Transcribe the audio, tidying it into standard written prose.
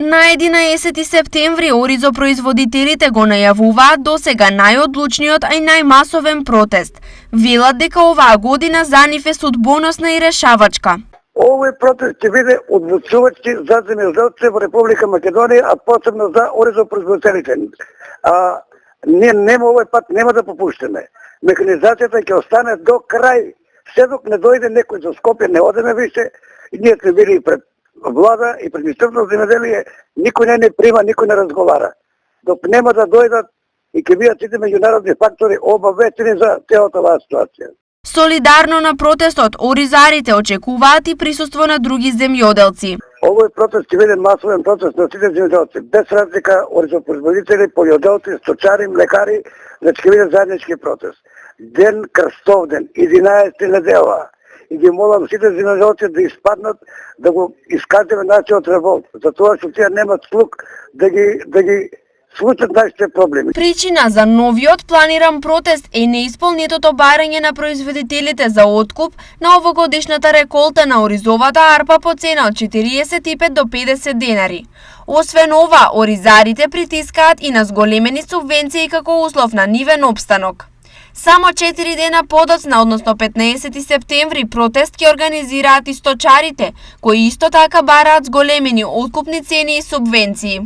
На 11 септември оризопроизводителите го најавуваат досега најодлучниот, а и најмасовен протест. Велат дека оваа година за нив е судбоносна и решавачка. Овој протест ќе биде одлучувачки за земјоделците во Република Македонија, а посебно за оризопроизводителите. Ние овој пат нема да попуштиме. Механизацијата ќе остане до крај. Се док не дојде некој за Скопје, не одеме више, и ние сме били пред влада и пред Министерството за земјоделие, никој не прима, никој не разговара. Док нема да дојдат и ќе бидат сите меѓународни фактори обавестени за целата оваа ситуација. Солидарно на протестот, оризарите очекуваат и присуство на други земјоделци. Овој протест ќе биде масовен протест на сите земјоделци, без разлика оризопроизводители, полјоделци, сточари, млекари, значи ќе биде заеднички протест. Ден крстовден, 11 недела. И ги молам сите земјоделци да испаднат, да го искажеме нашиот револт, затоа што тие немат слух да ги случат нашите проблеми. Причина за новиот планиран протест е неисполнетото барање на производителите за откуп на овогодишната реколта на оризовата арпа по цена од 45 до 50 денари. Освен ова, оризарите притискаат и на зголемени субвенции како услов на нивен опстанок. Само 4 дена подоцна, односно 15 септември, протест ќе организираат и сточарите, кои исто така бараат зголемени откупни цени и субвенции.